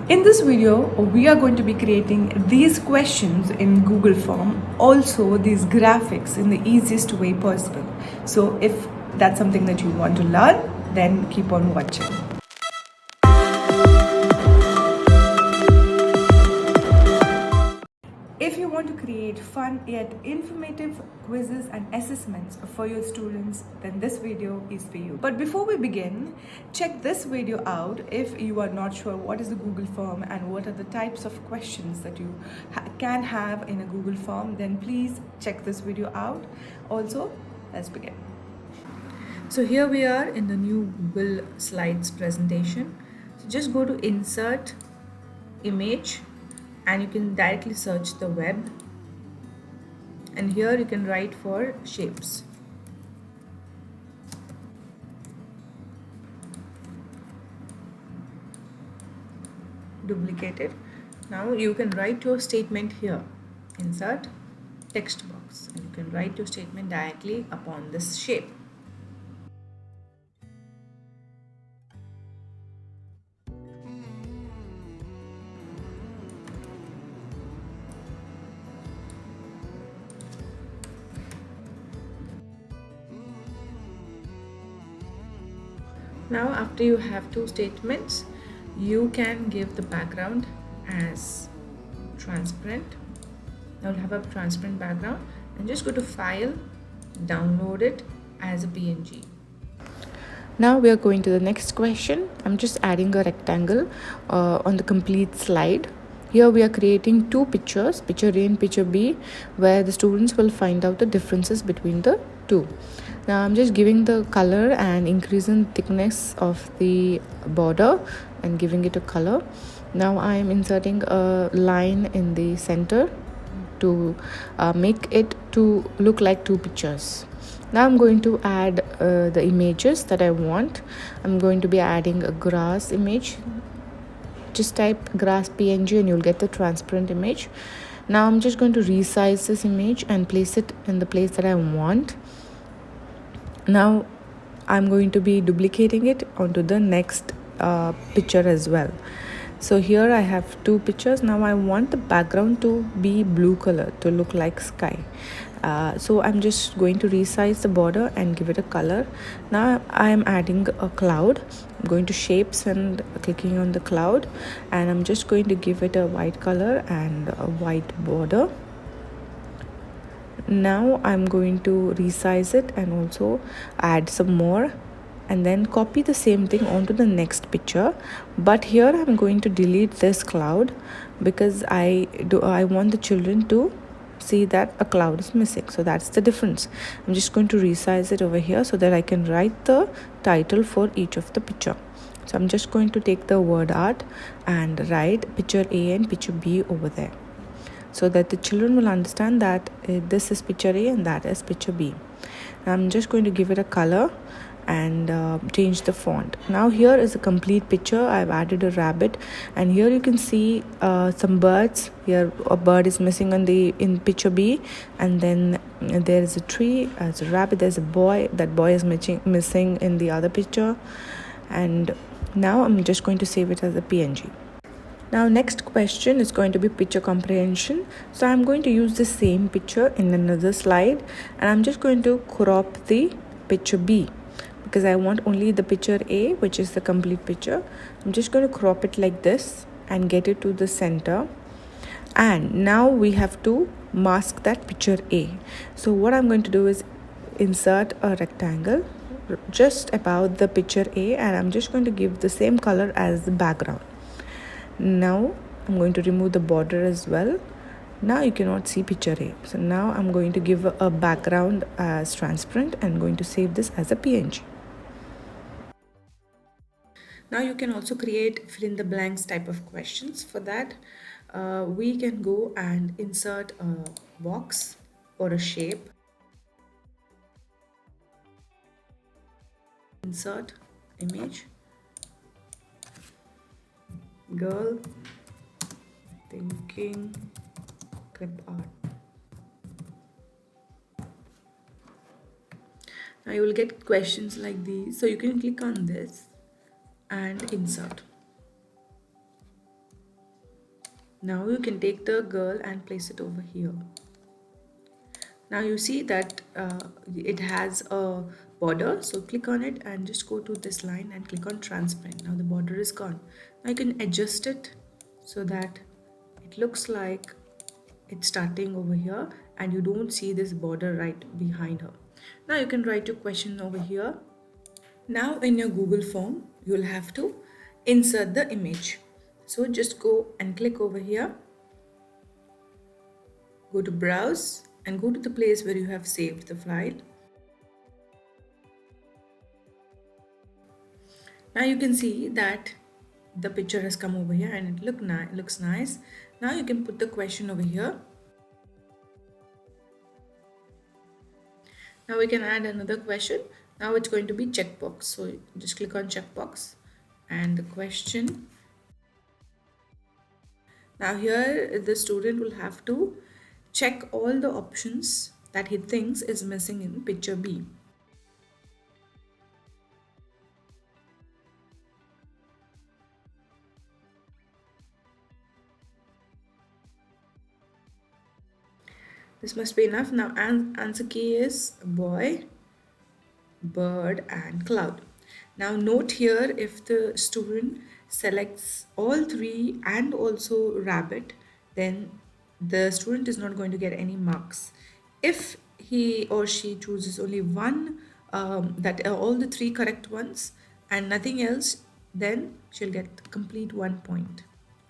In this video, we are going to be creating these questions in Google Form, also these graphics in the easiest way possible. So if that's something that you want to learn, then keep on watching. If you want to create fun yet informative quizzes and assessments for your students, then this video is for you. But before we begin, check this video out if you are not sure what is the Google form and what are the types of questions that you can have in a Google form, then please check this video out. Also, let's begin. So here we are in the new Google Slides presentation. So just go to Insert, Image, and you can directly search the web, and here you can write for shapes. Duplicate it. Now you can write your statement here. Insert text box, and you can write your statement directly upon this shape. Now after you have two statements, you can give the background as transparent. Now you'll have a transparent background, and just go to File, download it as a PNG. Now we are going to the next question. I'm just adding a rectangle on the complete slide. Here we are creating two pictures, picture A and picture B, where the students will find out the differences between the two. Now I'm just giving the color and increasing thickness of the border and giving it a color. Now I am inserting a line in the center to make it to look like two pictures. Now I'm going to add the images that I want. I'm going to be adding a grass image. Just type grass PNG and you'll get the transparent image. Now I'm just going to resize this image and place it in the place that I want. Now I'm going to be duplicating it onto the next picture as well. So here I have two pictures. Now I want the background to be blue color, to look like sky. So I'm just going to resize the border and give it a color. Now I am adding a cloud. I'm going to shapes and clicking on the cloud, and I'm just going to give it a white color and a white border. Now I'm going to resize it and also add some more, and then copy the same thing onto the next picture. But here I'm going to delete this cloud because I want the children to see that a cloud is missing. So that's the difference. I'm just going to resize it over here so that I can write the title for each of the picture. So I'm just going to take the word art and write picture A and picture B over there, so that the children will understand that this is picture A and that is picture B. I'm just going to give it a color and change the font. Now here is a complete picture. I've added a rabbit, and here you can see some birds. Here a bird is missing in picture B, and then there is a tree, there's a rabbit, there's a boy. That boy is missing in the other picture. And now I'm just going to save it as a PNG. Now next question is going to be picture comprehension. So I'm going to use the same picture in another slide, and I'm just going to crop the picture B because I want only the picture A, which is the complete picture. I'm just going to crop it like this and get it to the center. And now we have to mask that picture A. So what I'm going to do is insert a rectangle just above the picture A, and I'm just going to give the same color as the background. Now I'm going to remove the border as well. Now you cannot see picture A. So now I'm going to give a background as transparent and going to save this as a PNG. Now you can also create fill in the blanks type of questions. For that, we can go and insert a box or a shape. Insert image. Girl thinking clip art. Now you will get questions like these. So you can click on this and insert. Now you can take the girl and place it over here. Now you see that it has a border, so click on it and just go to this line and click on transparent. Now the border is gone. Now you can adjust it so that it looks like it's starting over here and you don't see this border right behind her. Now you can write your question over here. Now in your Google form, you'll have to insert the image. So just go and click over here, go to browse and go to the place where you have saved the file. Now you can see that the picture has come over here and it looks nice. Now you can put the question over here. Now we can add another question. Now it's going to be checkbox. So just click on checkbox and the question. Now here the student will have to check all the options that he thinks is missing in picture B. This must be enough. Now answer key is boy, bird and cloud. Now note here, if the student selects all three and also rabbit, then the student is not going to get any marks. If he or she chooses only one, that are all the three correct ones and nothing else, then she'll get complete 1 point.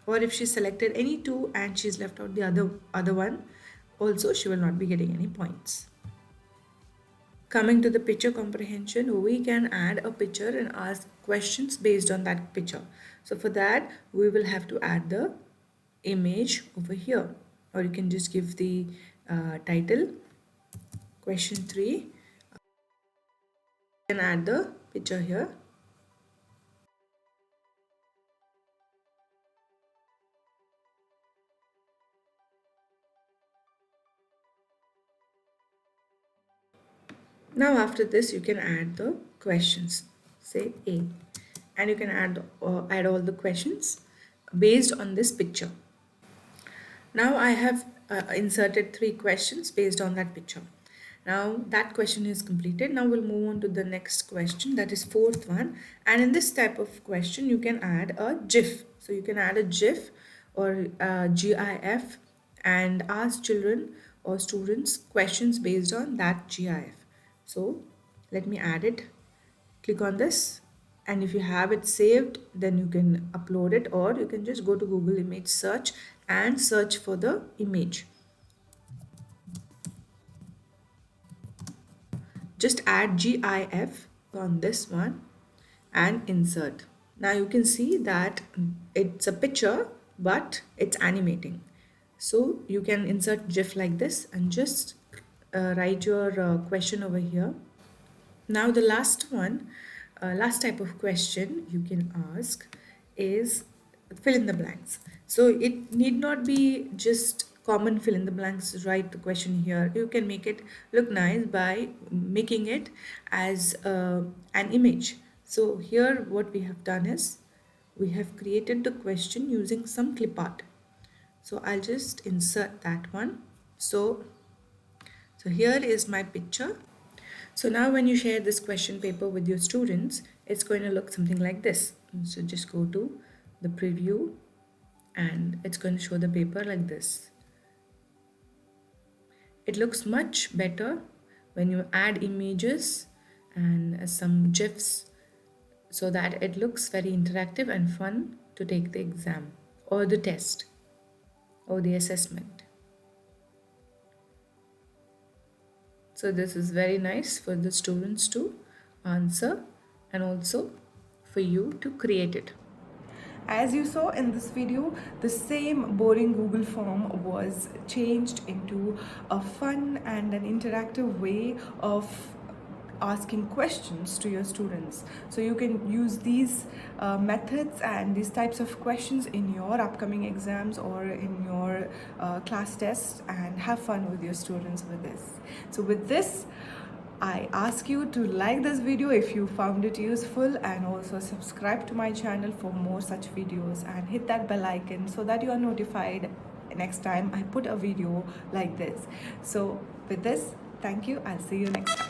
Or if she selected any two and she's left out the other one, also she will not be getting any points. Coming to the picture comprehension, we can add a picture and ask questions based on that picture. So for that, we will have to add the image over here, or you can just give the title question 3 and add the picture here. Now after this, you can add the questions, say A, and you can add all the questions based on this picture. Now I have inserted 3 questions based on that picture. Now that question is completed. Now we'll move on to the next question, that is 4th one. And in this type of question, you can add a GIF. So you can add a GIF or GIF and ask children or students questions based on that GIF. So let me add it. Click on this, and if you have it saved, then you can upload it, or you can just go to Google image search and search for the image. Just add GIF on this one and insert. Now you can see that it's a picture but it's animating. So you can insert GIF like this and just write your question over here. Now the last one, last type of question you can ask is fill in the blanks. So it need not be just common fill in the blanks, write the question here. You can make it look nice by making it as an image. So here what we have done is we have created the question using some clip art. So I'll just insert that one. So here is my picture. So now when you share this question paper with your students, it's going to look something like this. So just go to the preview and it's going to show the paper like this. It looks much better when you add images and some GIFs so that it looks very interactive and fun to take the exam or the test or the assessment. So this is very nice for the students to answer and also for you to create it. As you saw in this video, the same boring Google form was changed into a fun and an interactive way of asking questions to your students. So you can use these methods and these types of questions in your upcoming exams or in your class tests and have fun with your students with this. So with this, I ask you to like this video if you found it useful, and also subscribe to my channel for more such videos, and hit that bell icon so that you are notified next time I put a video like this. So with this, thank you. I'll see you next time.